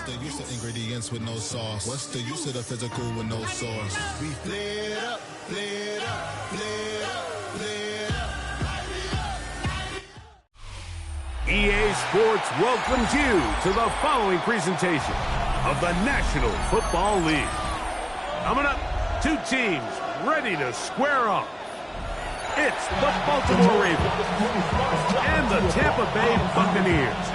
What's the use of ingredients with no sauce? What's the use of the physical with no source? We play it up, play it up, play it up, play it up. EA Sports welcomes you to the following presentation of the National Football League. Coming up, two teams ready to square off. It's the Baltimore Ravens and the Tampa Bay Buccaneers.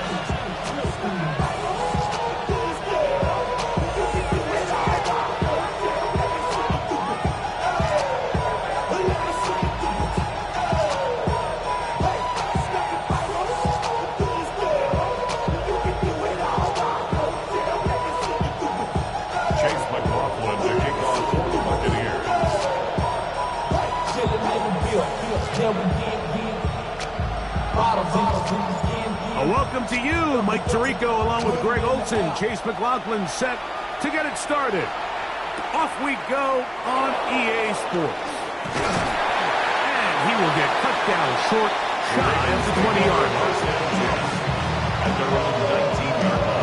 Welcome to you, Mike Tirico, along with Greg Olson. Chase McLaughlin set to get it started. Off we go on EA Sports. And he will get cut down short, shy of the 20-yard line. At their own 19-yard line.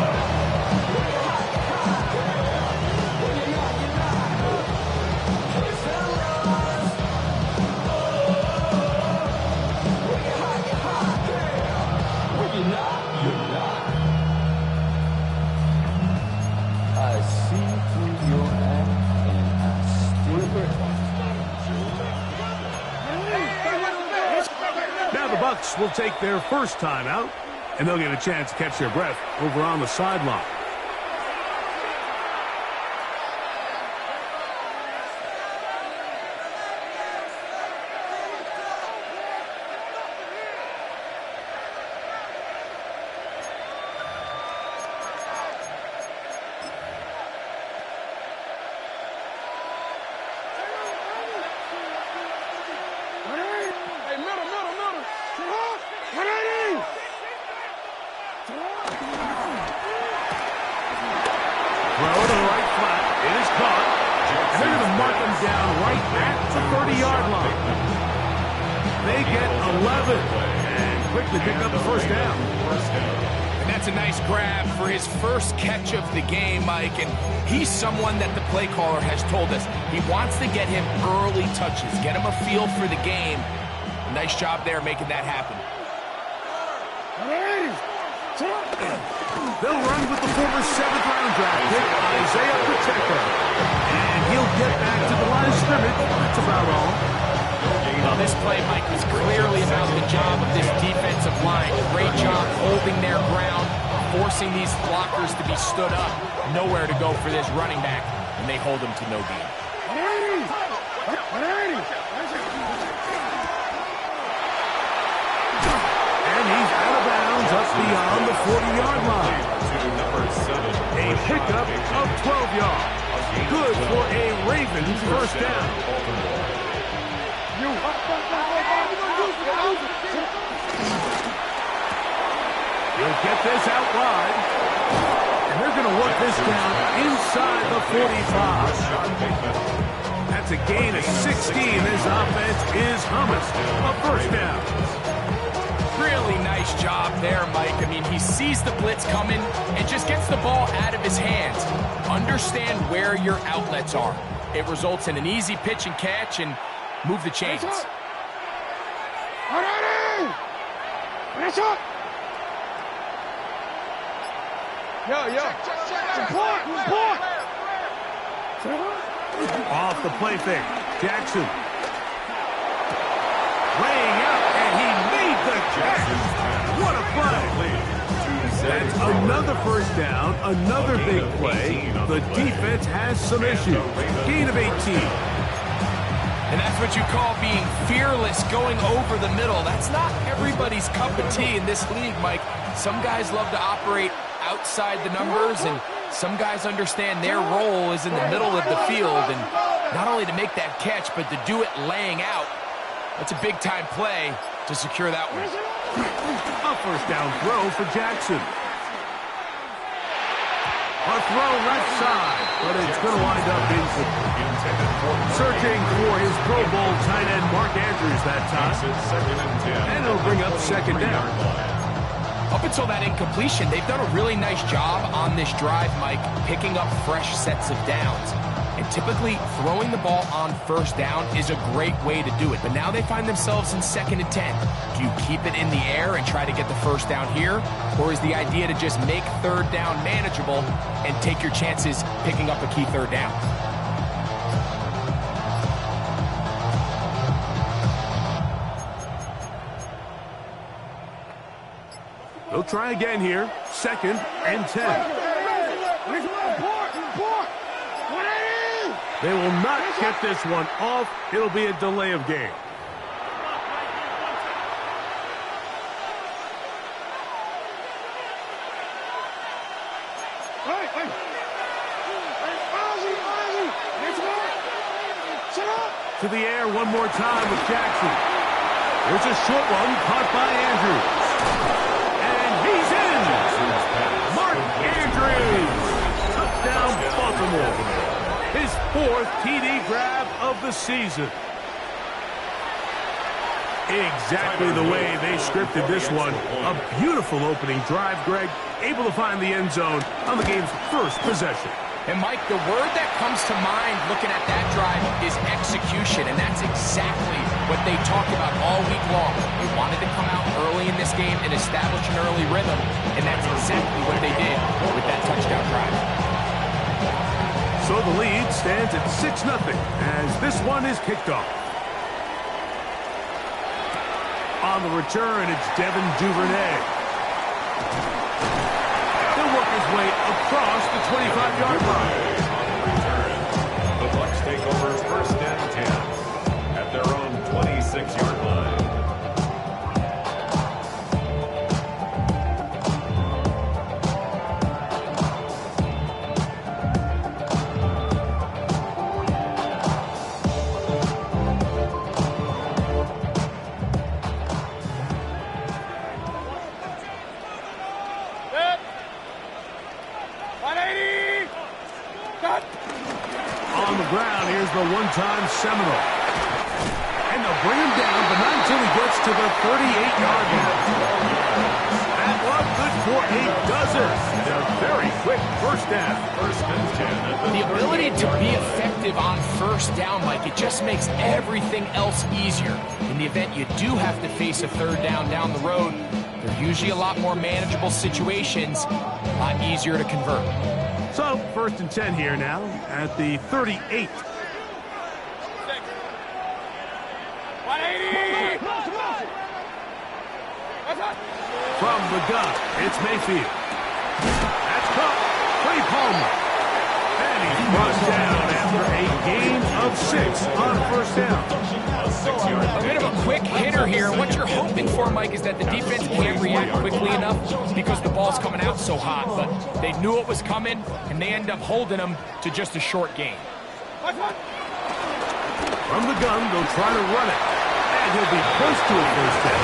Bucks will take their first time out, and they'll get a chance to catch their breath over on the sideline. Someone that the play caller has told us he wants to get him early touches, get him a feel for the game. Nice job there making that happen. They'll run with the former 7th-round draft pick, Isaiah Pacheco. And he'll get back to the line of scrimmage. That's about all. Well, this play, Mike, was clearly about the job of this defensive line. Great job holding their ground, forcing these blockers to be stood up. Nowhere to go for this running back, and they hold him to no gain. And he's out of bounds up beyond the 40-yard line. A pickup of 12 yards. Good for a Ravens first down. He'll get this out wide. And they're going to work this down inside the 45. That's a gain of 16. This offense is humming. A first down. Really nice job there, Mike. I mean, he sees the blitz coming and just gets the ball out of his hands. Understand where your outlets are. It results in an easy pitch and catch and move the chains. Support! Off the play fake. Jackson. Laying out, and he made the catch. What a play. That's another first down, another big play. The defense has some issues. Gain of 18. And that's what you call being fearless, going over the middle. That's not everybody's cup of tea in this league, Mike. Some guys love to operate outside the numbers, and some guys understand their role is in the middle of the field, and not only to make that catch, but to do it laying out. That's a big-time play to secure that one. A first down throw for Jackson. A throw left side, but it's going to wind up incomplete. Searching for his Pro Bowl tight end Mark Andrews that time. And it'll bring up second down. Up until that incompletion, they've done a really nice job on this drive, Mike, picking up fresh sets of downs. And typically, throwing the ball on first down is a great way to do it. But now they find themselves in 2nd and 10. Do you keep it in the air and try to get the first down here? Or is the idea to just make 3rd down manageable and take your chances picking up a key 3rd down? They'll try again here. 2nd and 10. They will not get this one off. It'll be a delay of game. To the air one more time with Jackson. There's a short one caught by Andrews. And he's in. Mark Andrews. Touchdown, Baltimore. His 4th TD grab of the season. Exactly the way they scripted this one. A beautiful opening drive, Greg. Able to find the end zone on the game's first possession. And, Mike, the word that comes to mind looking at that drive is execution, and that's exactly what they talked about all week long. They wanted to come out early in this game and establish an early rhythm, and that's exactly what they did with that touchdown drive. So the lead stands at 6-0 as this one is kicked off. On the return, it's Devin Duvernay. He'll work his way across the 25-yard line. The Bucs take over 1st and 10 at their own 26-yard line. On the ground, here's the one-time Seminole. And they'll bring him down, but not until he gets to the 38-yard line. That one good for a dozen. And a very quick first down. 1st and 10. The ability to be effective on first down, Mike, it just makes everything else easier. In the event you do have to face a 3rd down the road, they're usually a lot more manageable situations, a lot easier to convert. So, 1st and 10 here now at the 38. From the gun, it's Mayfield. That's caught. Trey Palmer. And he's brought down after a gain of 6 on 1st down. A bit of a quick hitter here. What you're hoping for, Mike, is that the defense can't react quickly enough because the ball's coming out so hot. But they knew it was coming, and they end up holding them to just a short gain. From the gun, they'll try to run it. And he'll be close to a first down.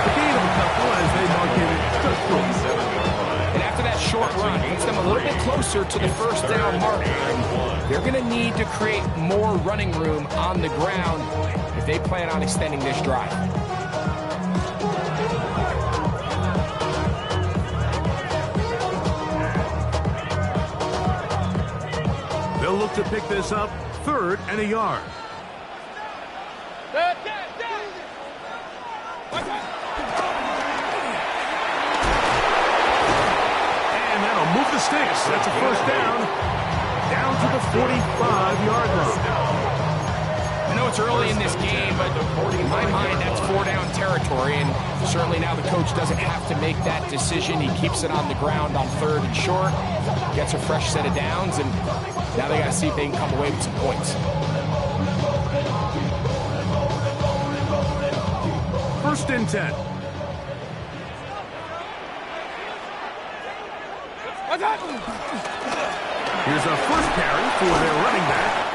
The gain of a couple as they mark it just short. And after that short run, puts them a little bit closer to the first down mark. They're going to need to create more running room on the ground if they plan on extending this drive. They'll look to pick this up 3rd and a yard. And that'll move the sticks. That's a first down. Down to the 45-yard line. I know it's early in this game, but in my mind, that's 4-down territory, and certainly now the coach doesn't have to make that decision. He keeps it on the ground on 3rd and short, gets a fresh set of downs, and now they got to see if they can come away with some points. 1st and 10. Here's a first carry for their running back.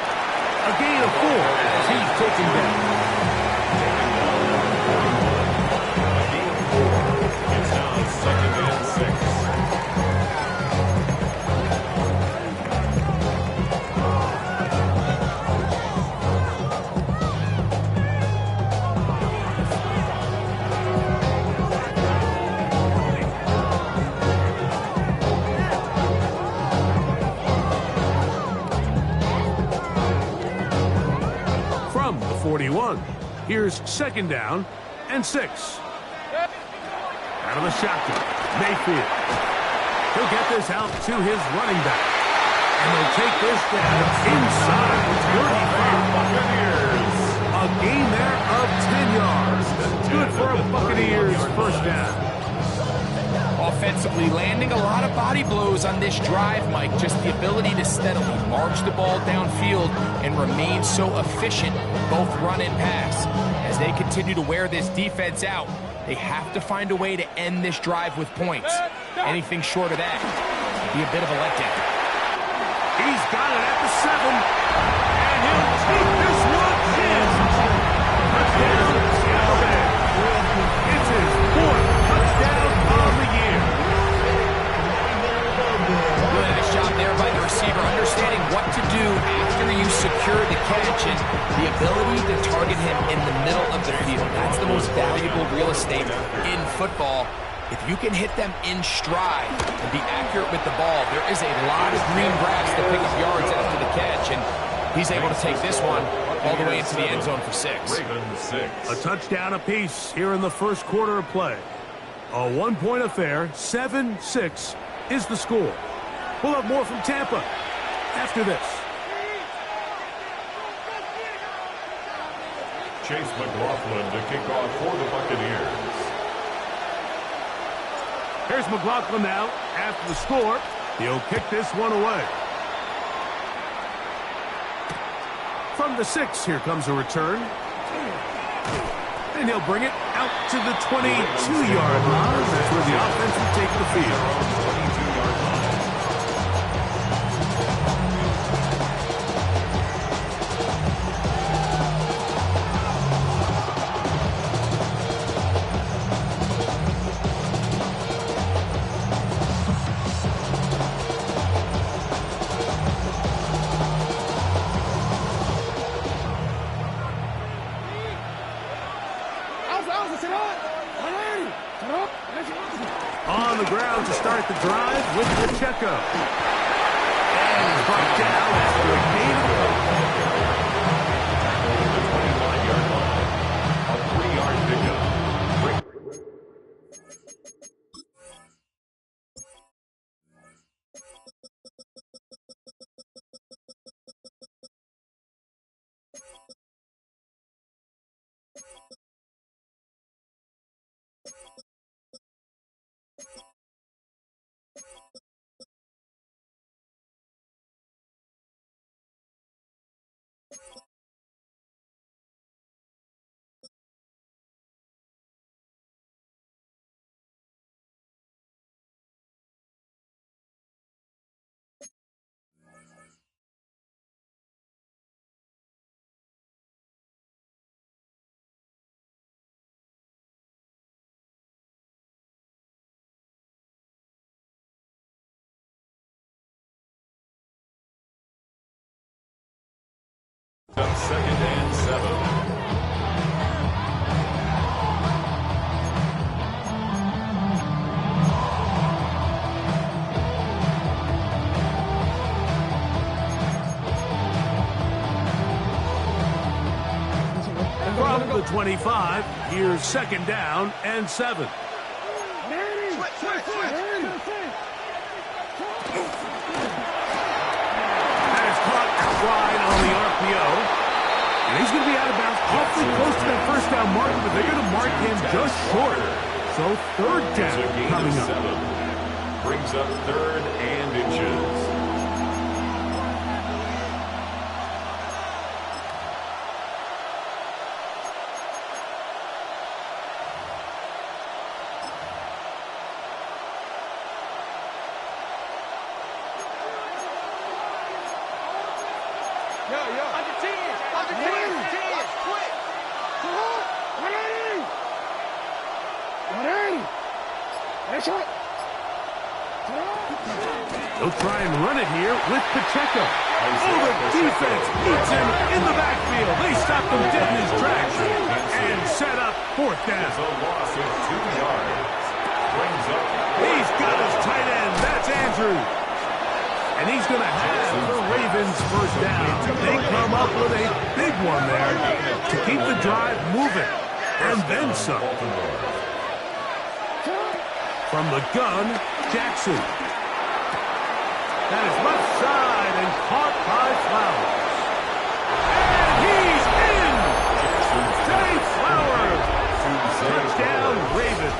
A gain of 4 as he's taken down. It's now 2nd and 6. 21. Here's second down and 6. Out of the shotgun, Mayfield. He'll get this out to his running back. And they'll take this down inside 35. A gain there of 10 yards. Good for a Buccaneers first down. Offensively, landing a lot of body blows on this drive, Mike. Just the ability to steadily march the ball downfield and remain so efficient, both run and pass. As they continue to wear this defense out, they have to find a way to end this drive with points. Anything short of that would be a bit of a letdown. He's got it at the 7. And he'll take this one in. Touchdown, Alabama. It's his 4th touchdown of the year. Really nice job there by the receiver, understanding what to do after you secure the catch and the ability to target him in the middle of the field. That's the most valuable real estate in football. If you can hit them in stride and be accurate with the ball, there is a lot of green grass to pick up yards after the catch, and he's able to take this one all the way into the end zone for 6. A touchdown apiece here in the first quarter of play. A one-point affair, 7-6 is the score. We'll have more from Tampa after this. Chase McLaughlin to kick off for the Buccaneers. Here's McLaughlin now after the score. He'll kick this one away. From the 6, here comes a return. And he'll bring it out to the 22-yard line. That's where the offense will take the field. 22-yard line. On the ground to start the drive with Pacheco. And he's brought down after a gain of 29-yard line. A 3-yard pickup. Second and 7. From the 25, here's second down and 7. That is caught wide on the RPO. And he's going to be out of bounds awfully close to that first down mark, but they're going to mark him just short. So third down coming up. 7. Brings up 3rd and inches. They'll try and run it here with Pacheco. Oh, the defense beats him in the backfield. They stopped him dead in his tracks and set up 4th down. It's a loss of 2 yards. Brings up. He's got his tight end. That's Andrews. And he's going to have the Ravens Ravens first down. They come up with a big one there to keep the drive moving. And then some. From the gun, Jackson. That is left side and caught by Flowers. And he's in! Zay Flowers! Touchdown, Ravens.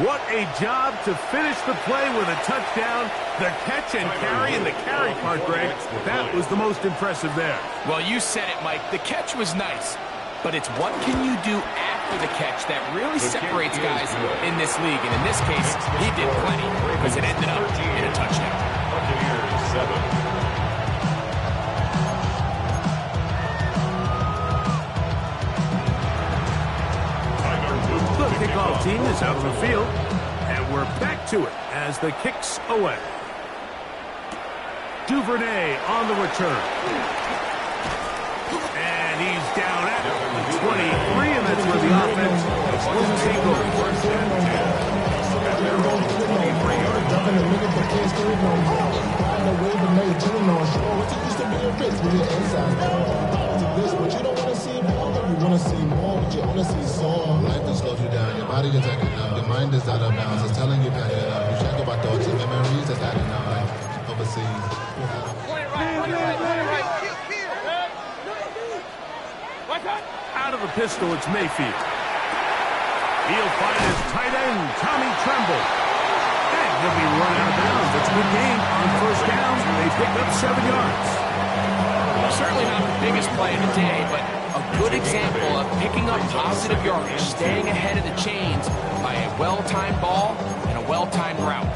What a job to finish the play with a touchdown. The catch and carry, and the carry part, Greg, that was the most impressive there. Well, you said it, Mike. The catch was nice, but it's what can you do after the catch that really separates guys in this league. And in this case, he did plenty because it ended up in a touchdown. Buccaneers 7. The kickoff team is out on the field, and we're back to it as the kick's away. Duvernay on the return. And he's down at the 23, and that's where the offense will take over. Life has slowed you down. Your body is acting up. Your mind is out of bounds. It's telling you that you check about thoughts and memories that's acting out like overseas. Out of the pistol, it's Mayfield. He'll find his tight end, Tommy Tremble. And he'll be run out of bounds. It's a good game on first down. They picked up 7 yards. Certainly not the biggest play of the day, but a good example of picking up positive yardage, staying ahead of the chains by a well-timed ball and a well-timed route.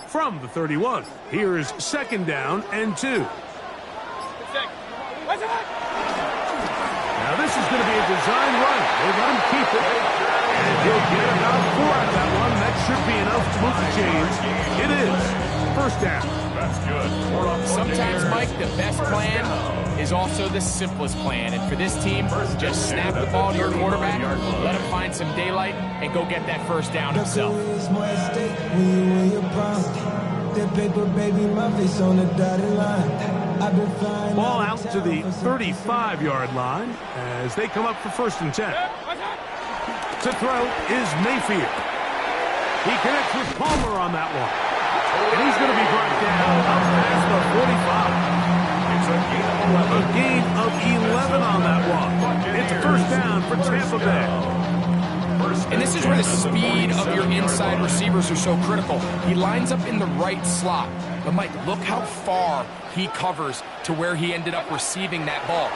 From the 31, here's second down and 2. Now this is going to be a design run. They let him keep it. And he'll get about 4 out of that one. That should be enough to move the chains. It is first down. That's good. Sometimes, Mike, the best plan is also the simplest plan. And for this team, just snap the ball to your quarterback, let him find some daylight, and go get that first down himself. Ball out to the 35-yard line as they come up for first and 10. To throw is Mayfield. He connects with Palmer on that one. And he's going to be brought down up past the 45. It's a gain of 11 on that one. It's a first down for Tampa Bay. And this is where the speed of your inside receivers are so critical. He lines up in the right slot. But, Mike, look how far he covers to where he ended up receiving that ball.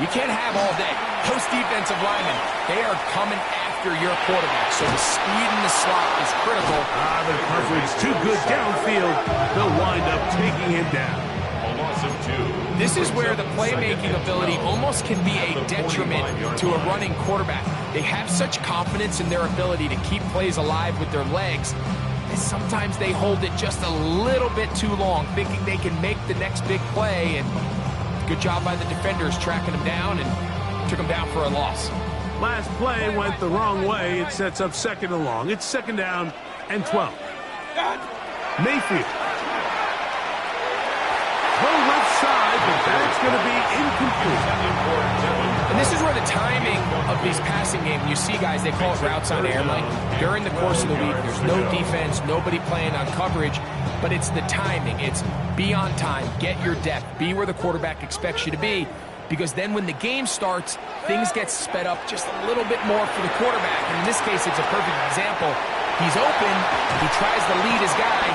You can't have all day. Those defensive linemen, they are coming after your quarterback. So the speed in the slot is critical. The coverage too good downfield. They'll wind up taking him down. A loss of 2. This is where the playmaking ability almost can be a detriment to a running quarterback. They have such confidence in their ability to keep plays alive with their legs, and sometimes they hold it just a little bit too long, thinking they can make the next big play, and good job by the defenders tracking him down and took him down for a loss. Last play went the wrong way. It sets up second and long. It's second down and 12. Mayfield. Throw left side, but that's going to be incomplete. And this is where the timing of these passing games, you see guys, they call it routes on air. Like during the course of the week, there's no defense, nobody playing on coverage, but it's the timing. It's be on time, get your depth, be where the quarterback expects you to be, because then when the game starts, things get sped up just a little bit more for the quarterback. And in this case, it's a perfect example. He's open, he tries to lead his guy,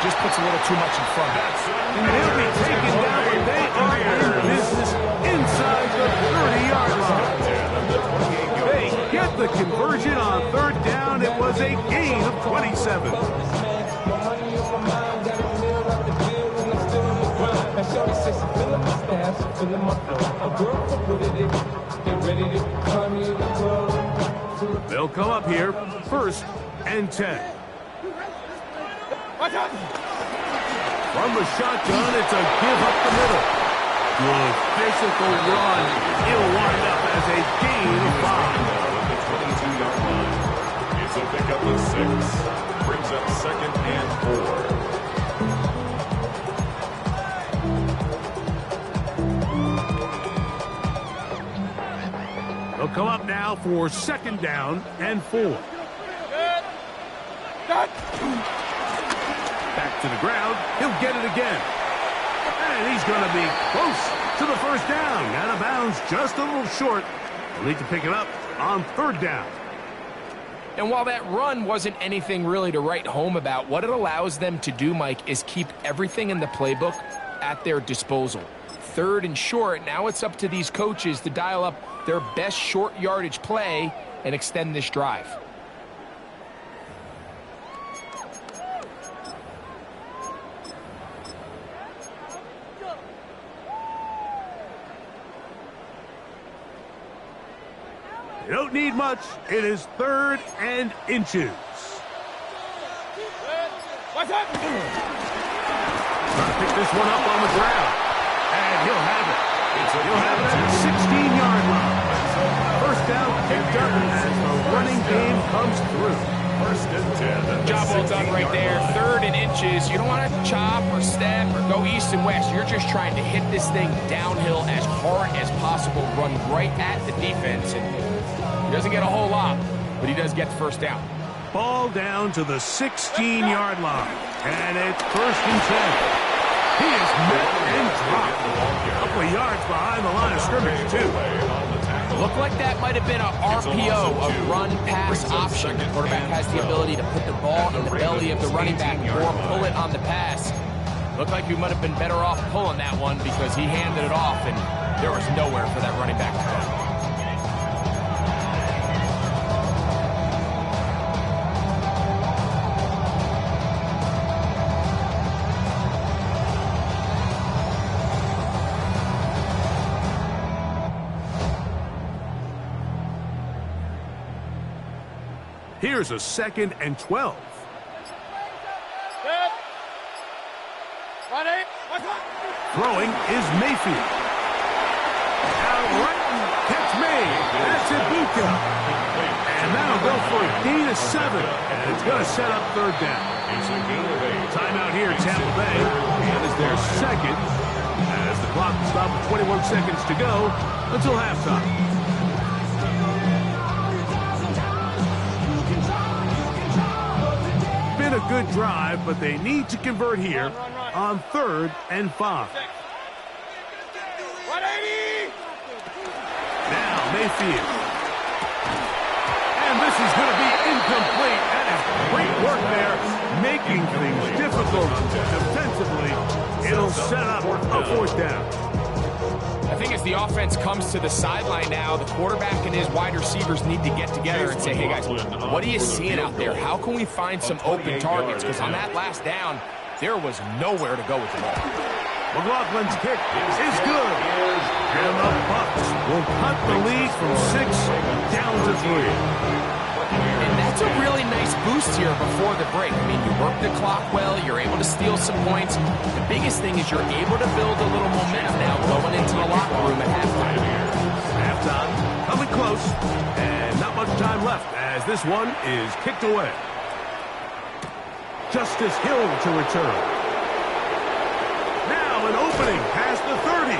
just puts a little too much in front. And they'll be taken down, and they are in business inside the 30-yard line. They get the conversion on third down. It was a gain of 27. They'll come up here, 1st and 10. From the shotgun, it's a give up the middle. Good physical run. It'll wind up as a gain of 5. At the 22-yard line. It's a pickup of 6. Brings up 2nd and 4. They'll come up now for 2nd down and 4. Back to the ground. He'll get it again. And he's going to be close to the 1st down. Out of bounds, just a little short. They'll need to pick it up on 3rd down. And while that run wasn't anything really to write home about, what it allows them to do, Mike, is keep everything in the playbook at their disposal. 3rd and short, now it's up to these coaches to dial up their best short yardage play and extend this drive. You don't need much. It is 3rd and inches. Trying to pick this one up on the ground. And he'll have it. He'll have it at the 16-yard line. 1st down picked up as the running game comes through. 1st and 10. Job well done right there. 3rd and inches. You don't want to chop or step or go east and west. You're just trying to hit this thing downhill as hard as possible. Run right at the defense. And he doesn't get a whole lot, but he does get the 1st down. Ball down to the 16-yard line. And it's 1st and 10. He is met and dropped. A couple of yards behind the line of scrimmage, too. Looked like that might have been a RPO, a run-pass option. The quarterback has the ability to put the ball in the belly of the running back or pull it on the pass. Looked like we might have been better off pulling that one because he handed it off, and there was nowhere for that running back to go. Here's a 2nd and 12. Throwing is Mayfield. Out right, catch made. That's Ibuka. And that'll go for a gain of 7. And it's going to set up 3rd down. Timeout here, Tampa Bay. And is their 2nd. As the clock stops at 21 seconds to go until halftime. A good drive, but they need to convert here on 3rd and 5. Now Mayfield. And this is going to be incomplete. That is great work there, making things difficult defensively. It'll set up a 4th down. I think as the offense comes to the sideline now, the quarterback and his wide receivers need to get together and say, hey, guys, what are you seeing out there? How can we find some open targets? Because on that last down, there was nowhere to go with the ball. McLaughlin's kick is good. And the Bucs will cut the lead from 6 down to 3. And that's a really nice boost here before the break. I mean, you work the clock well, you're able to steal some points. The biggest thing is you're able to build a little momentum now going into the locker room at halftime. Halftime coming close, and not much time left as this one is kicked away. Justice Hill to return. Now an opening past the 30.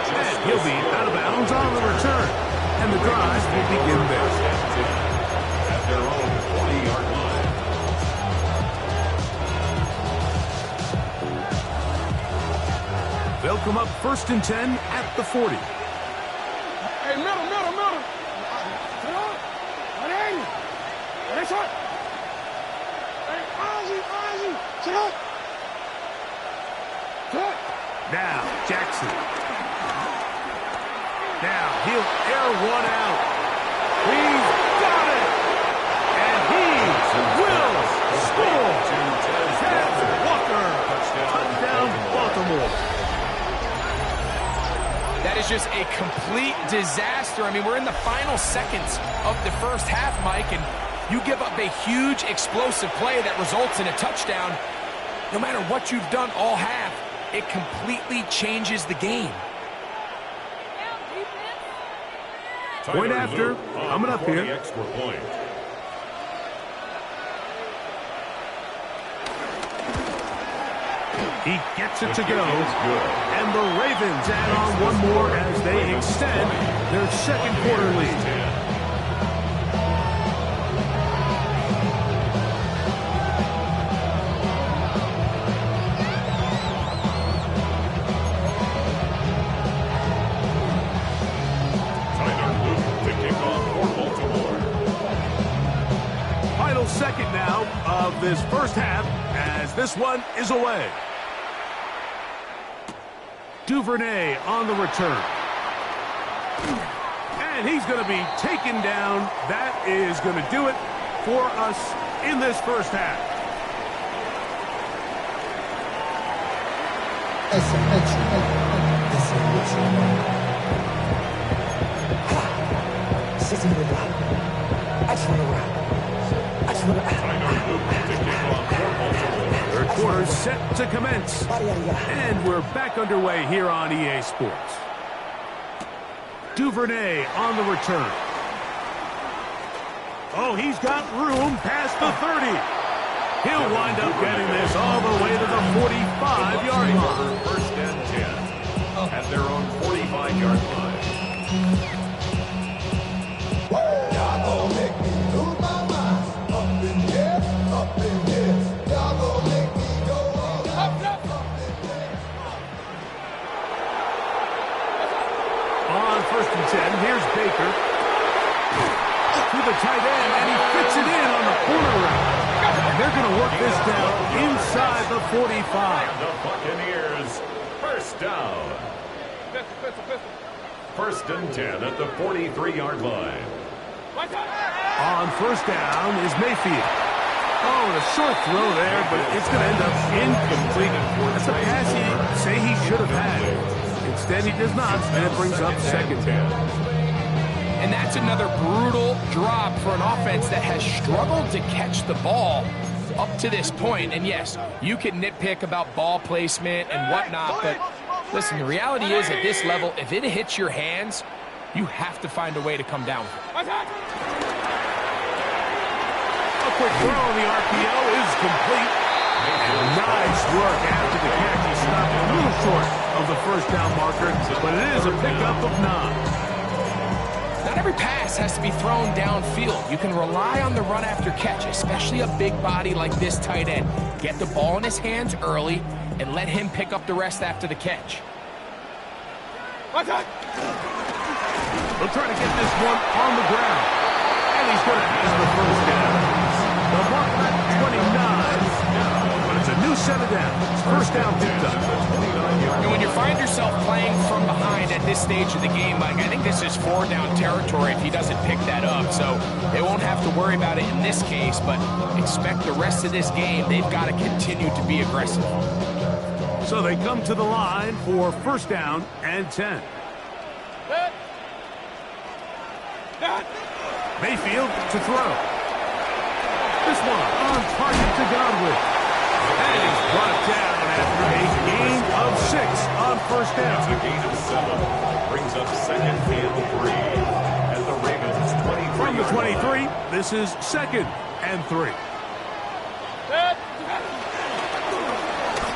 And he'll be out of bounds on the return. And the drive will begin there. Their own 20-yard line. They'll come up 1st and 10 at the 40. Hey, middle. Sit on. Hey, short. Hey, Ozzy. Sit on. Sit. Now, Jackson. Now, he'll air one out. He's got it. And he will score. Ted Walker. Touchdown, Baltimore. That is just a complete disaster. I mean, we're in the final seconds of the first half, Mike, and you give up a huge explosive play that results in a touchdown. No matter what you've done all half, it completely changes the game. Point after, coming up here. Extra point. He gets it to go. And the Ravens add on one more as they extend their second quarter lead. Final second now of this first half as this one is away. Duvernay on the return. And he's going to be taken down. That is going to do it for us in this first half. Third quarter set to commence. And we're back underway here on EA Sports. Duvernay on the return. Oh, he's got room past the 30. He'll wind up getting this all the way to the 45-yard line. First and 10 at their own 45-yard line. Y'all gon' make me lose my mind. Up in here, up in here. Y'all gon' make me go all out. On first and 10, here's Baker. To the tight end, and he fits it in on the corner route. And they're going to work this down inside the 45. The Buccaneers, first down. First and 10 at the 43-yard line. On first down is Mayfield. Oh, and a short throw there, but it's going to end up incomplete. That's a pass he say he should have had. Instead, he does not, and it brings up second down. And that's another brutal drop for an offense that has struggled to catch the ball up to this point. And yes, you can nitpick about ball placement and whatnot, but listen, the reality is at this level, if it hits your hands, you have to find a way to come down with it. A quick throw on the RPO is complete. And nice work after the catch. He stopped a little short of the first down marker, but it is a pickup of 9. Not every pass has to be thrown downfield. You can rely on the run after catch, especially a big body like this tight end. Get the ball in his hands early and let him pick up the rest after the catch. They'll try to get this one on the ground. And he's going to have the first down. The mark at 29, but it's a new set of downs. First down picked up. And when you find yourself playing from behind at this stage of the game, Mike, I think this is 4-down territory if he doesn't pick that up. So they won't have to worry about it in this case, but expect the rest of this game, they've got to continue to be aggressive. So they come to the line for first down and 10. Mayfield to throw. This one on target to Godwin. And he's brought down after a gain of 6 on first down. It's a gain of 7. Brings up second and 3 at the Ravens 23. From the 23, this is second and 3.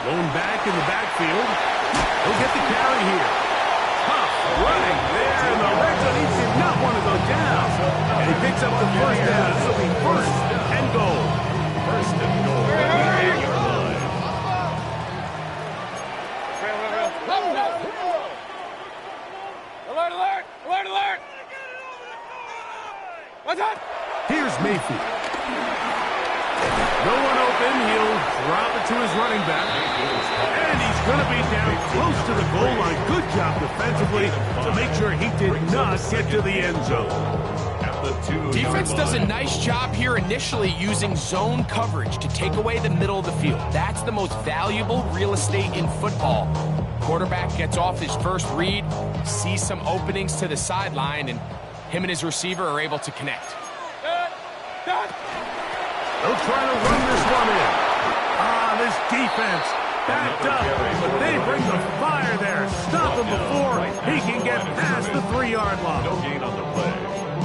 Going back in the backfield. He'll get the carry here. Huff running there in the red zone. He did not want to go down. And he picks up the first down. It'll be first and goal. First and goal at the 8-yard line. Alert, alert! Alert, alert! What's up? Here's Mayfield. No one open. He'll drop it to his running back. And he's going to be down close to the goal line. Good job defensively to make sure he did not get to the end zone. Defense does a nice job here initially using zone coverage to take away the middle of the field. That's the most valuable real estate in football. Quarterback gets off his first read, sees some openings to the sideline, and him and his receiver are able to connect. They'll try to run this one in. This defense backed up, but they bring the fire there. Stop him before he can get past the 3-yard line. No gain on the play.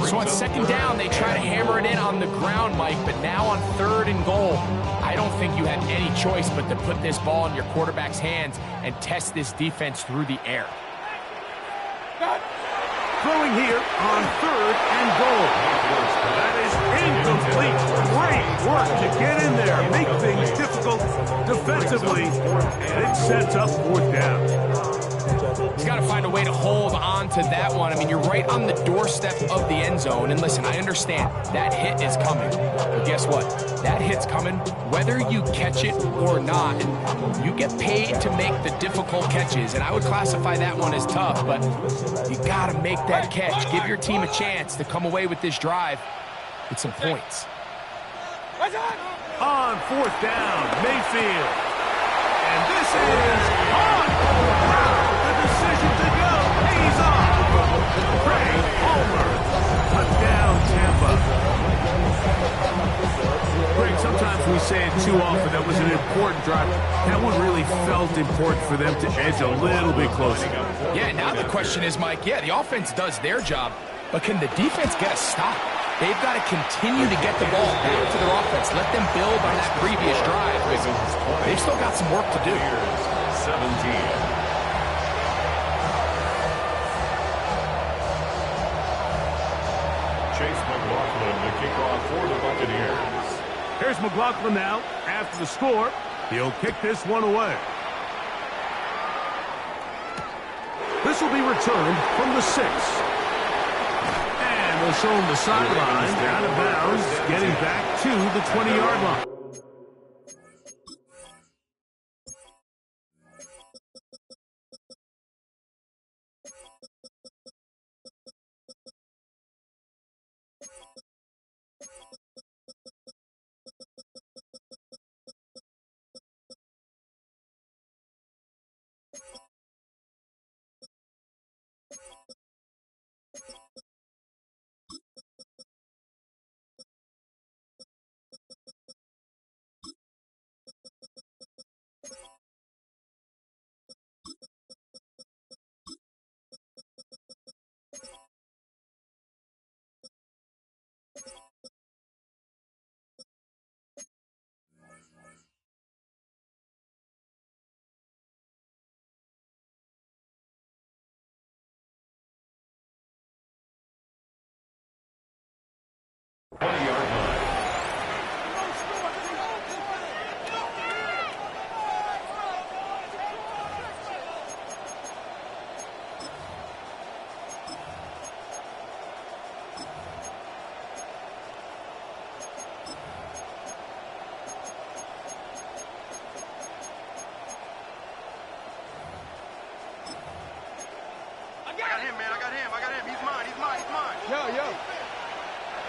So on second down, they try to hammer it in on the ground, Mike, but now on 3rd and goal, I don't think you had any choice but to put this ball in your quarterback's hands and test this defense through the air. Throwing here on 3rd and goal. That is incomplete. Great work to get in there, make things difficult defensively, and it sets up 4th down. He's got to find a way to hold on to that one. I mean, you're right on the doorstep of the end zone. And listen, I understand that hit is coming. But guess what? That hit's coming whether you catch it or not. And you get paid to make the difficult catches. And I would classify that one as tough. But you got to make that catch. Give your team a chance to come away with this drive with some points. On 4th down, Mayfield. And this is on. The decision to go pays off. Craig Palmer. Touchdown, Tampa. Craig, sometimes we say it too often. That was an important drive. That one really felt important for them to edge a little bit closer. Yeah, now the question is, Mike, the offense does their job, but can the defense get a stop? They've got to continue to get the ball back to their offense. Let them build on that previous drive. They've still got some work to do. 17. Chase McLaughlin, the kickoff for the Buccaneers. Here's McLaughlin now. After the score, he'll kick this one away. This will be returned from the 6. And they'll show him the sideline, out of bounds, getting back to the 20-yard line.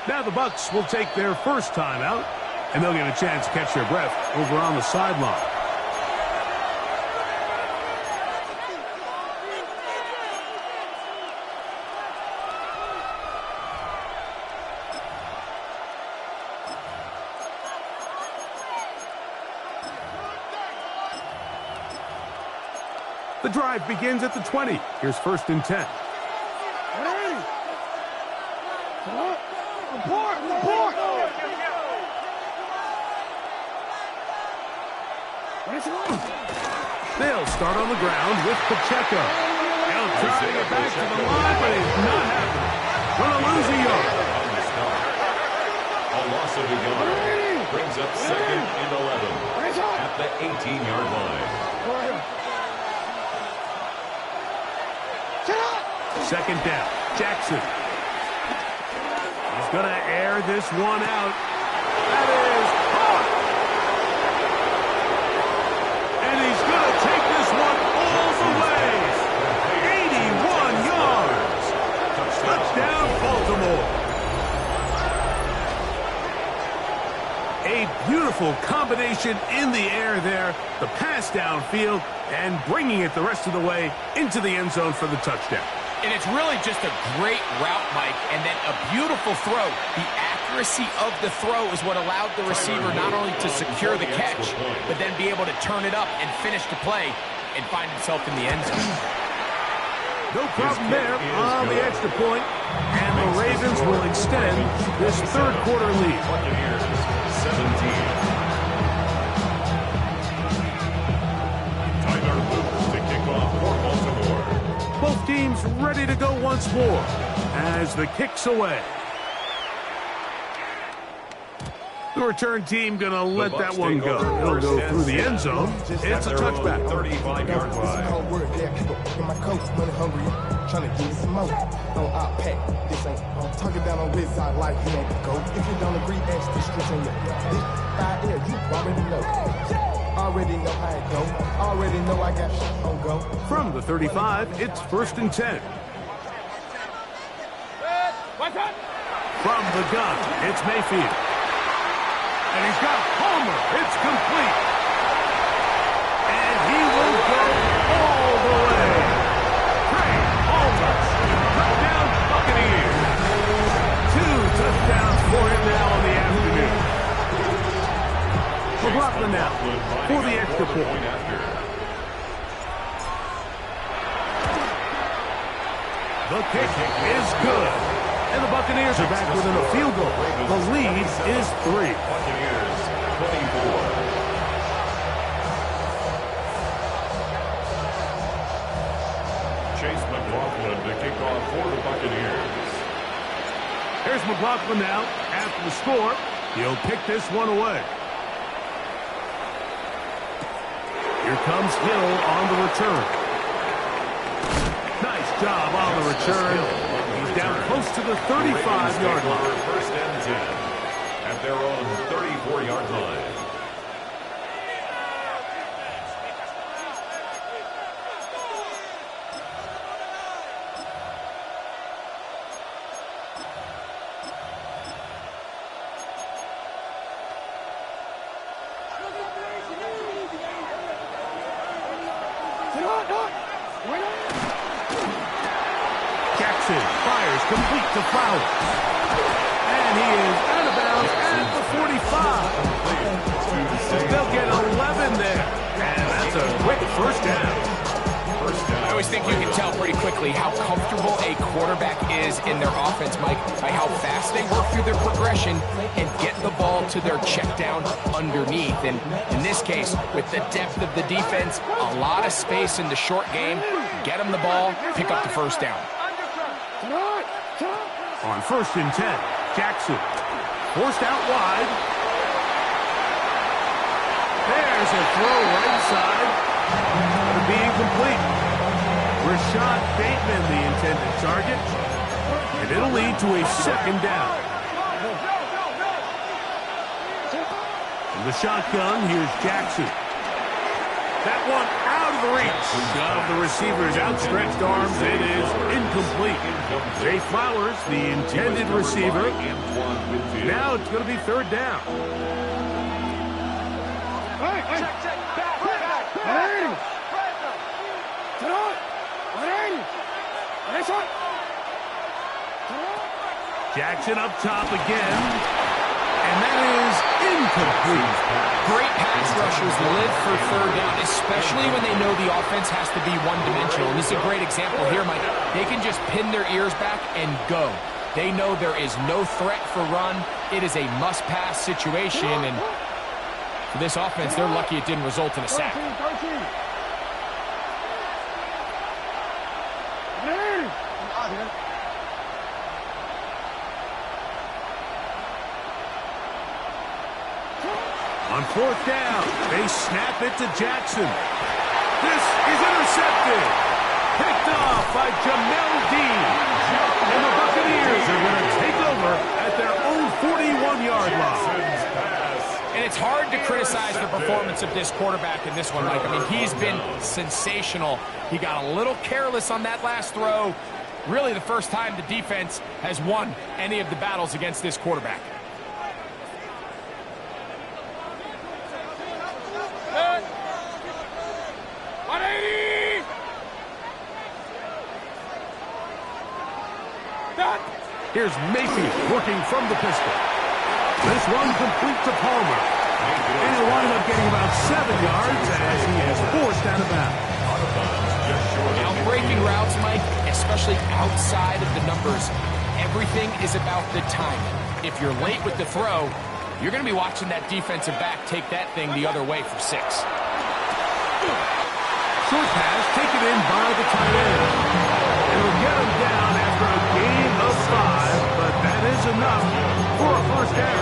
Now the Bucs will take their first time out, and they'll get a chance to catch their breath over on the sideline. The drive begins at the 20. Here's 1st and 10. They'll start on the ground with Pacheco. He'll try to get back to the line, but it's not happening. Gonna lose a yard. A loss of a yard brings up 2nd and 11 at the 18-yard line. 2nd down. Jackson. He's gonna air this one out. That is caught. And he's gonna take this one all the way. 81 yards. Touchdown, Baltimore. A beautiful combination motion in the air there, the pass downfield, and bringing it the rest of the way into the end zone for the touchdown. And it's really just a great route, Mike, and then a beautiful throw. The accuracy of the throw is what allowed the receiver not only to secure the catch, but then be able to turn it up and finish the play and find himself in the end zone. No problem there on the extra point, and the Ravens will extend this third quarter lead. Buccaneers, 17. Tyler Luke to kick off for Baltimore. Both teams ready to go once more as the kick's away. The return team going to let that one go. It'll go through the end zone. It's a touchback. 35-yard line. Trying to get some more. Don't outpack. This ain't. I'm talking down on this side like he ain't go. If you don't agree, ask the streets on your dick. Right here, you already know. Already know how it go. Already know I got shit on go. From the 35, it's 1st and 10. From the gun, it's Mayfield. And he's got Palmer. It's complete. And he will go all the way. Craig Palmer. Touchdown Buccaneers. 2 touchdowns for him now in the afternoon. McLaughlin now for the extra point. The kick is good. And the Buccaneers are back within a field goal. The lead is 3. Buccaneers, 24. Chase McLaughlin to kick off for the Buccaneers. Here's McLaughlin now after the score. He'll kick this one away. Here comes Hill on the return. Nice job on the return. He's down close to the 35-yard line. 1st and 10 at their own 34-yard line. Jackson fires complete to Flowers. And he is out of bounds at the 45. They'll get 11 there. And that's a quick first down. I always think you can tell pretty quickly how comfortable a quarterback is in their offense, Mike, by how fast they work through their progression and get the ball to their check down underneath. And in this case, with the depth of the defense, a lot of space in the short game, get them the ball, pick up the first down. On 1st and 10, Jackson forced out wide. There's a throw right side. It'll be incomplete. Rashad Bateman, the intended target. And it'll lead to a 2nd down. From the shotgun, here's Jackson. That one out of the reach of the receiver's outstretched arms. It is incomplete. Zay Flowers, the intended receiver. Now it's going to be 3rd down. Jackson up top again. And that is incomplete. Great pass rushers live for 3rd down, especially when they know the offense has to be one-dimensional. And this is a great example here, Mike. They can just pin their ears back and go. They know there is no threat for run. It is a must-pass situation. And for this offense, they're lucky it didn't result in a sack. On 4th down, they snap it to Jackson. This is intercepted. Picked off by Jamel Dean. And the Buccaneers are going to take over at their own 41-yard line. And it's hard to criticize the performance of this quarterback in this one, Mike. I mean, he's been sensational. He got a little careless on that last throw. Really the first time the defense has won any of the battles against this quarterback. Here's Mayfield working from the pistol. This one complete to Palmer. And he'll wind up getting about 7 yards as he is forced out of bounds. Now, breaking routes, Mike, especially outside of the numbers, everything is about the timing. If you're late with the throw, you're going to be watching that defensive back take that thing the other way for 6. Short pass taken in by the tight end. It'll get him down after a gain of 5, but that is enough for a first down.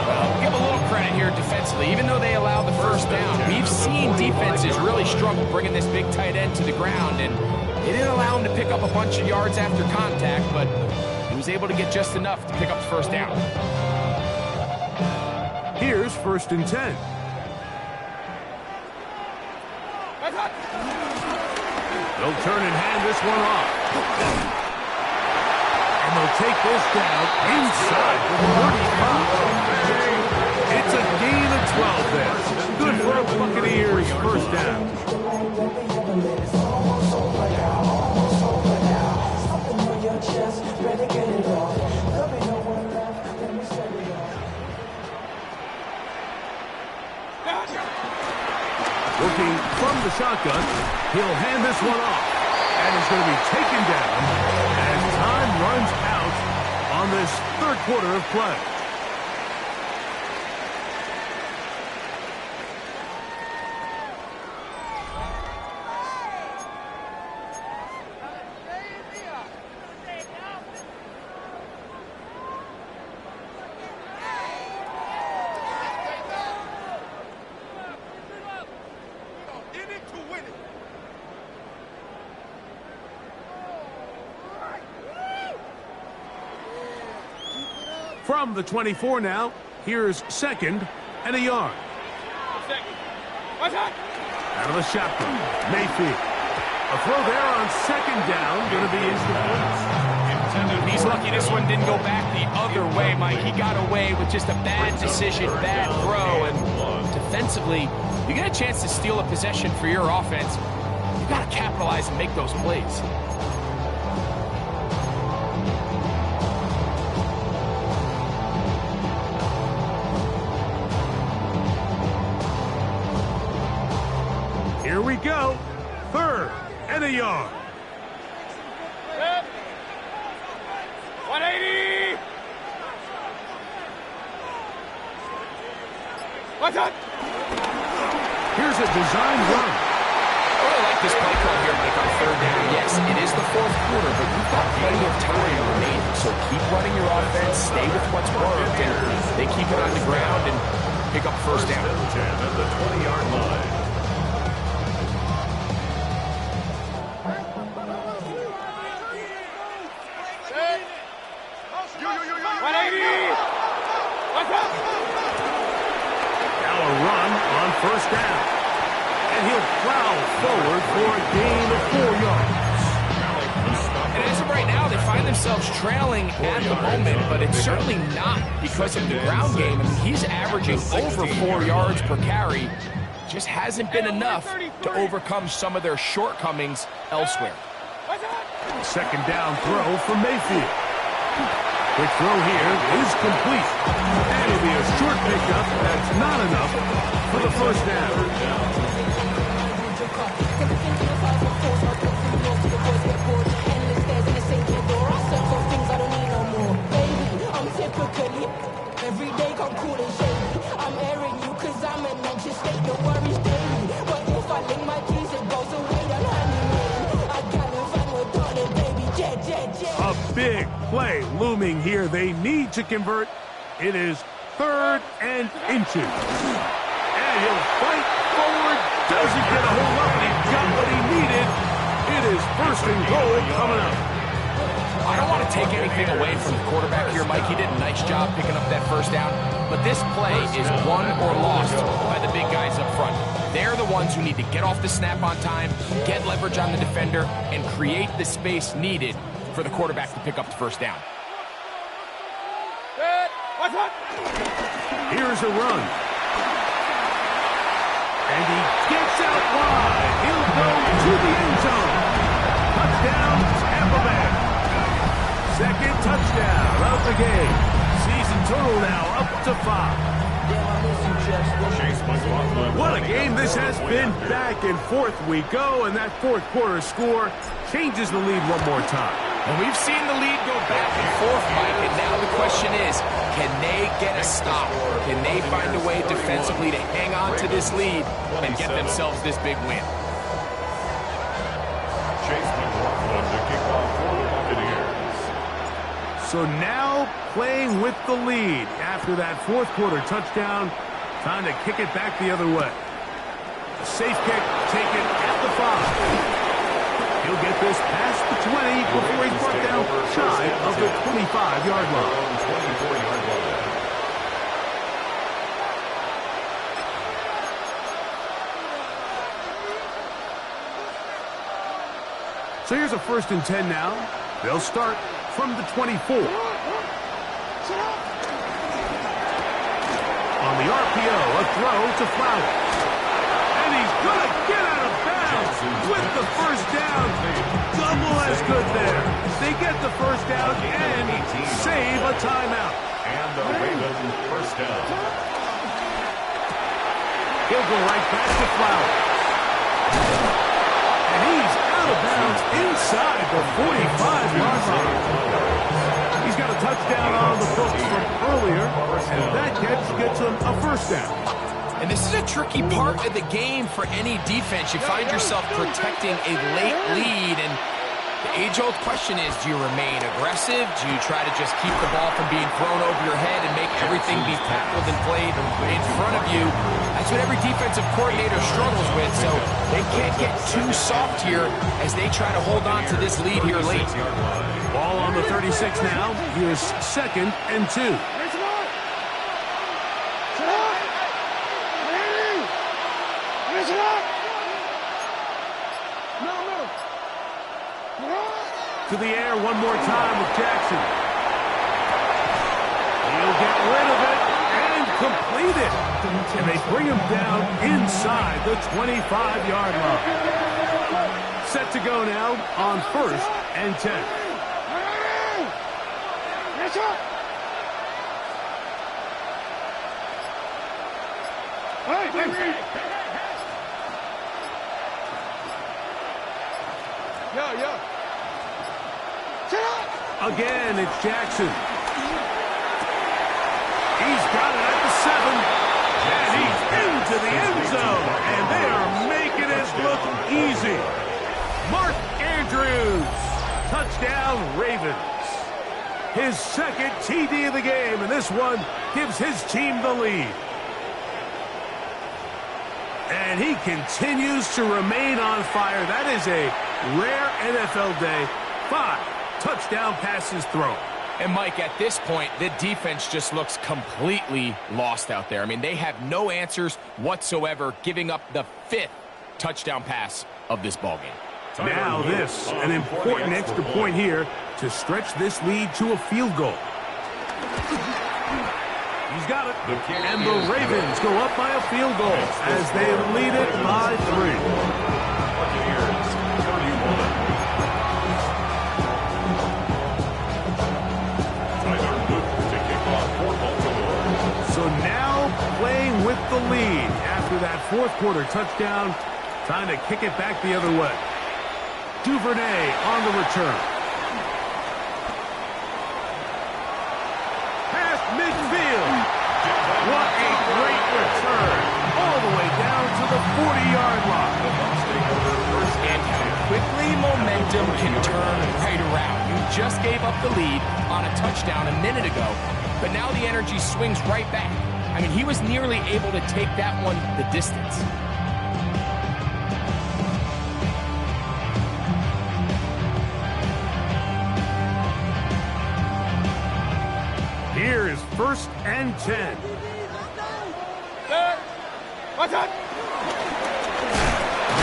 Well, give a little credit here defensively. Even though they allow the first down, we've seen defenses really struggle bringing this big tight end to the ground, and they didn't allow him to pick up a bunch of yards after contact, but he was able to get just enough to pick up the first down. Here's 1st and 10. They'll turn and hand this one off. And they'll take this down inside the 35. It's a gain of 12 there. Good for a Buccaneers first down. Working from the shotgun, he'll hand this one off, and it's going to be taken down as time runs out on this 3rd quarter of play. From the 24 now, here's 2nd and a yard. Out of the shotgun, Mayfield. A throw there on 2nd down, going to be incomplete. He's lucky this one didn't go back the other way, Mike. He got away with just a bad decision, bad throw, and defensively, you get a chance to steal a possession for your offense. You got to capitalize and make those plays. Here we go. 3rd and a yard. 180! What's up? Here's a design run. I really like this play call here, Mike, on 3rd down. Yes, it is the 4th quarter, but you've got plenty of time remaining. So keep running your offense, stay with what's worked, and they keep it on the ground and pick up 1st down. At the 20-yard line. Now a run on 1st down. And he'll plow forward for a gain of 4 yards. And as of right now, they find themselves trailing at the moment, but it's certainly not because of the ground game. I mean, he's averaging over 4 yards per carry. Just hasn't been enough to overcome some of their shortcomings elsewhere. 2nd down throw for Mayfield. Quick throw here is complete. And it'll be a short pickup. That's not enough for the 1st down. Every day come cool and shady. I'm airing you cause I'm an anxious state. No worries daily. But if I link my keys, it goes away. Then honeymoon. I gotta find my darling baby. Jet. A big play looming here. They need to convert. It is 3rd and inches. And he'll fight forward. Doesn't get a whole lot, but he got what he needed. It is 1st and goal coming up. I don't want to take anything away from the quarterback here, Mike. He did a nice job picking up that 1st down. But this play is won or lost by the big guys up front. They're the ones who need to get off the snap on time, get leverage on the defender, and create the space needed for the quarterback to pick up the 1st down. Here's a run. And he gets out wide. He'll go to the end zone. Touchdown, Tampa Bay. second touchdown of the game. Season total now up to 5. Chase McLaughlin. What a game this has been. Back and forth we go, and that fourth quarter score changes the lead one more time. And we've seen the lead go back and forth, Mike, and now the question is, can they get a stop? Can they find a way defensively to hang on to this lead and get themselves this big win? Chase McLaughlin to kick off for the Buccaneers. So now playing with the lead after that fourth quarter touchdown, time to kick it back the other way. A safe kick taken at the 5. He'll get this past the 20 before he's brought down shy of the 25-yard line. 24-yard line. So here's a 1st and 10 now. They'll start from the 24. On the RPO, a throw to Flowers. And he's going to get out of bounds with the first down. Double as good there. They get the first down and save a timeout. And the Ravens first down. He'll go right back to Flowers. And he's out of bounds inside the 45-yard line. He's got a touchdown on the books from earlier, and that catch gets him a first down. And this is a tricky part of the game for any defense. You find yourself protecting a late lead, and the age-old question is, do you remain aggressive? Do you try to just keep the ball from being thrown over your head and make everything be tackled and played in front of you? That's what every defensive coordinator struggles with, so they can't get too soft here as they try to hold on to this lead here late. Ball on the 36 now. Here's 2nd and 2. To the air one more time with Jackson. He'll get rid of it and complete it. And they bring him down inside the 25-yard line. Set to go now on 1st and 10. Again, it's Jackson. He's got it at the 7. And he's into the end zone. And they are making it look easy. Mark Andrews. Touchdown, Ravens. His 2nd TD of the game, and this one gives his team the lead. And he continues to remain on fire. That is a rare NFL day. 5 touchdown passes thrown. And Mike, at this point, the defense just looks completely lost out there. I mean, they have no answers whatsoever, giving up the 5th touchdown pass of this ballgame. Now this, an important extra point here to stretch this lead to a field goal. He's got it. And the Ravens go up by a field goal as they lead it by 3. Buccaneers 31. So now playing with the lead after that fourth quarter touchdown, trying to kick it back the other way. Duvernay on the return. Past midfield. What a great return. All the way down to the 40-yard line. And how quickly momentum can turn right around. You just gave up the lead on a touchdown a minute ago, but now the energy swings right back. I mean, he was nearly able to take that one the distance. Here is 1st and 10. What's up?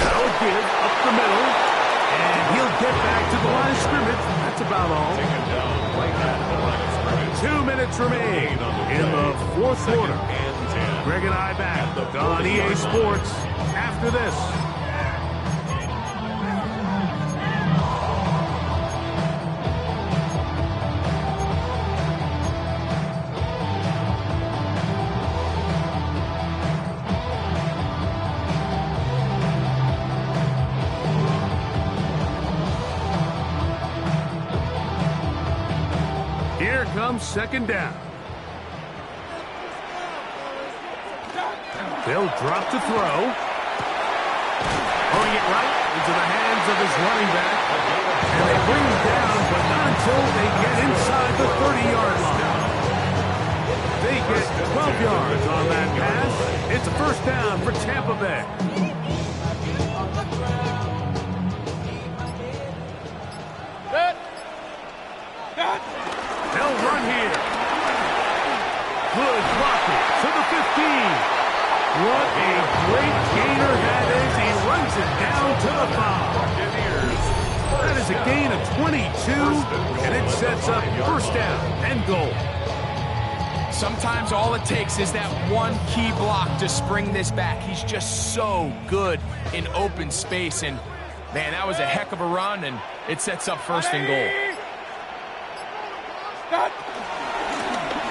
Now give up the middle, and he'll get back to the line of scrimmage. That's about all. Taken down right at the line of scrimmage. 2 minutes remain in the fourth quarter. And 10. Greg and I back on EA Sports after this. comes second down. They'll drop to throw. Throwing it right into the hands of his running back. And they bring him down, but not until they get inside the 30-yard line. They get 12 yards on that pass. It's a first down for Tampa Bay. They'll run here. Good blocking to the 15. What a great gainer that is. He runs it down to the 5. That is a gain of 22, and it sets up first down and goal. Sometimes all it takes is that one key block to spring this back. He's just so good in open space, and man, that was a heck of a run, and it sets up first and goal.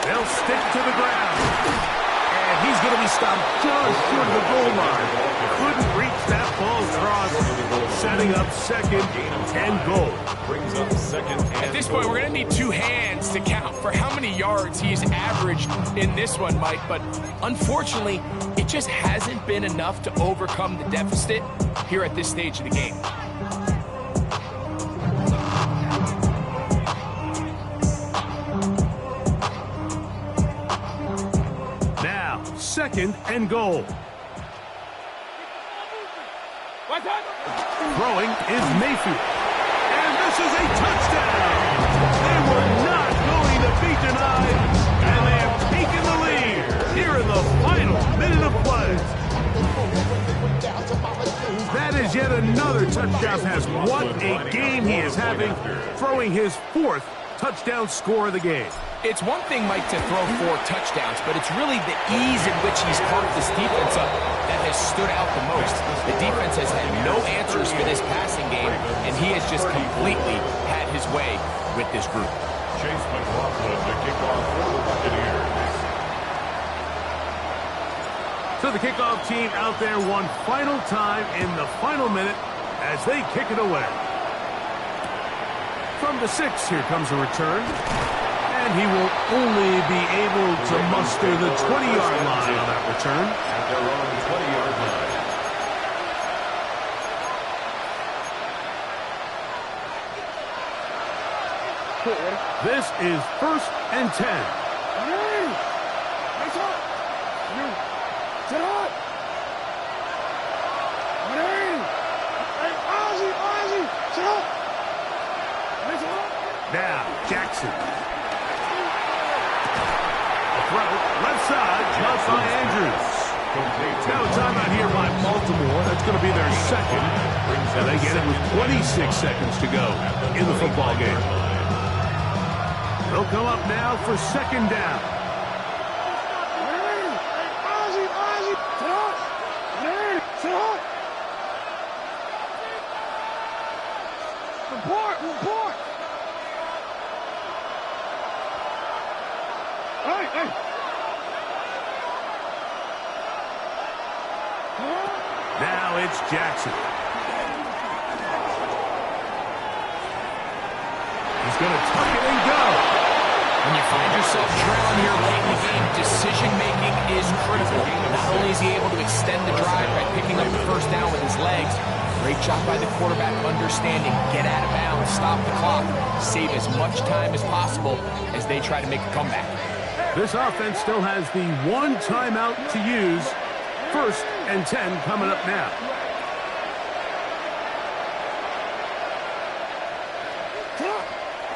They'll stick to the ground. And he's going to be stopped just short of the goal line. Couldn't reach that ball across. Setting up second and goal. Brings up second and At this point, we're going to need two hands to count for how many yards he's averaged in this one, Mike. But unfortunately, it just hasn't been enough to overcome the deficit here at this stage of the game. Second and goal. Throwing is Mayfield. And this is a touchdown. They were not going to be denied. And they have taken the lead here in the final minute of play. That is yet another touchdown pass. What a game he is having, throwing his fourth touchdown score of the game. It's one thing, Mike, to throw 4 touchdowns, but it's really the ease in which he's caught this defense up that has stood out the most. The defense has had no answers for this passing game, and he has just completely had his way with this group. Chase McLaughlin to kick off for the Buccaneers. So the kickoff team out there one final time in the final minute as they kick it away. From the 6, here comes a return. And he will only be able to muster the 20-yard line on that return. At their own 20-yard line. This is first and 10. Now, Jackson. Left side, caught by Andrews. Now a timeout here by Baltimore. That's going to be their second. And they get it with 26 seconds to go in the football game. They'll come up now for second down. Now it's Jackson. He's going to tuck it and go. When you find yourself trailing here late in the game, decision-making is critical. Not only is he able to extend the drive by picking up the first down with his legs, great job by the quarterback understanding, get out of bounds, stop the clock, save as much time as possible as they try to make a comeback. This offense still has the one timeout to use. First and 10 coming up now.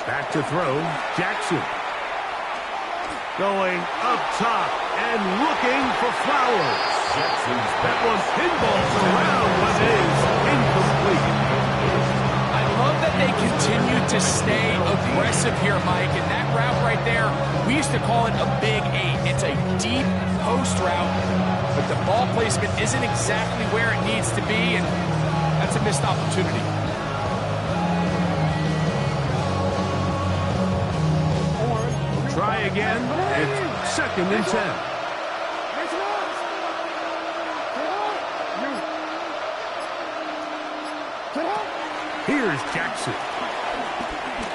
Back to throw, Jackson. Going up top and looking for Flowers. That one pinballs around, but is incomplete. I love that they continue to stay aggressive here, Mike, and that route right there, we used to call it a big 8. It's a deep post route, but the ball placement isn't exactly where it needs to be, and that's a missed opportunity. Try again. It's second and 10. Here's Jackson.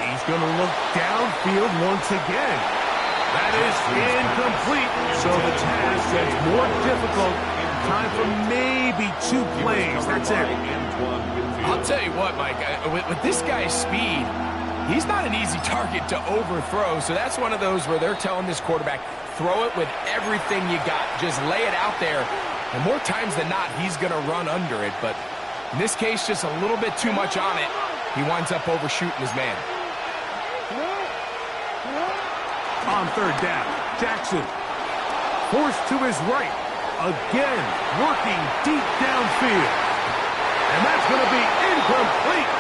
He's going to look downfield once again. That is incomplete. So the task gets more difficult. Time for maybe 2 plays. That's it. I'll tell you what, Mike, with this guy's speed, he's not an easy target to overthrow. So that's one of those where they're telling this quarterback, throw it with everything you got. Just lay it out there. And more times than not, he's going to run under it. But in this case, just a little bit too much on it. He winds up overshooting his man. On 3rd down, Jackson forced to his right. Again, working deep downfield. And that's going to be incomplete.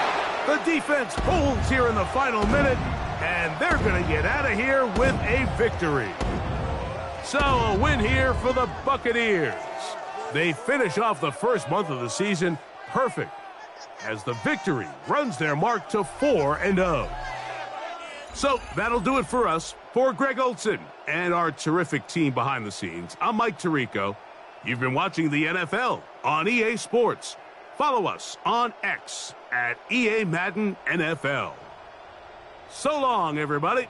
The defense holds here in the final minute, and they're going to get out of here with a victory. So a win here for the Buccaneers. They finish off the first month of the season perfect, as the victory runs their mark to 4-0. So that'll do it for us. For Greg Olsen and our terrific team behind the scenes, I'm Mike Tirico. You've been watching the NFL on EA Sports. Follow us on X at EA Madden NFL. So long, everybody.